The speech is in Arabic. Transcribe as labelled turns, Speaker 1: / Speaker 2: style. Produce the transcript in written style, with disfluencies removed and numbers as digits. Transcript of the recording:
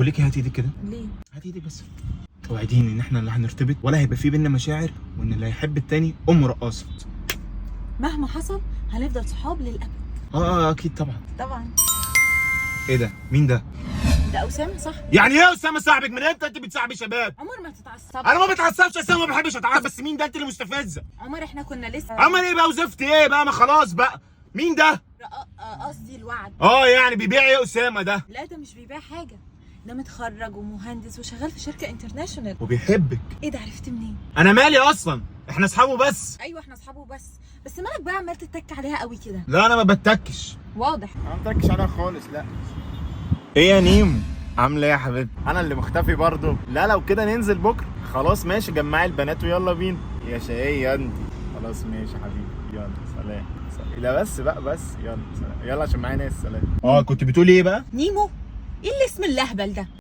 Speaker 1: بقول لك هاتي ايدك كده.
Speaker 2: ليه؟
Speaker 1: هاتي ايدك بس. توعديني ان احنا اللي هنرتبط ولا هيبقى في بينا مشاعر، وان اللي هيحب التاني امه رقاصه.
Speaker 2: مهما حصل هنفضل صحاب للأبد.
Speaker 1: اكيد طبعا.
Speaker 2: طبعا.
Speaker 1: ايه ده؟ مين ده؟
Speaker 2: ده أسامة صح؟
Speaker 1: يعني ايه اسامه صاحبك؟ من امتى انت بتصاحبي شباب؟
Speaker 2: عمر ما تتعصب.
Speaker 1: انا ما بتعصبش اسامه، ما بحبش اتعصب، بس مين ده؟ انت اللي مستفزه.
Speaker 2: عمر احنا كنا لسه
Speaker 1: عمل ايه بقى وزفت ايه بقى؟ ما خلاص بقى. مين ده؟
Speaker 2: قصدي الوعد.
Speaker 1: يعني بيبيع ايه اسامه ده؟
Speaker 2: لا ده مش بيبيع حاجة، ده متخرج ومهندس وشغال في شركة انترناشونال.
Speaker 1: وبيحبك.
Speaker 2: ايه ده عرفت منين؟
Speaker 1: انا مالي اصلا، احنا اصحابه بس.
Speaker 2: ايوه احنا اصحابه بس مالك بقى عمال تتك عليها قوي كده؟
Speaker 1: لا انا ما بتكش.
Speaker 2: واضح.
Speaker 3: انا ما بتركش عليها خالص. لا
Speaker 1: ايه يا نيمو؟
Speaker 3: عامله ايه يا حبيبتي؟ انا اللي مختفي برضه. لا لو كده ننزل بكره. خلاص ماشي، جمعي البنات ويلا بينا. يا شقيه انت. خلاص ماشي يا حبيبي، يلا سلام. لا بس بقى بس، يلا سلام. يلا عشان معايا ناس. سلام.
Speaker 1: كنت بتقولي ايه بقى؟
Speaker 2: نيمو؟ ايه اللي اسم اللهبل ده؟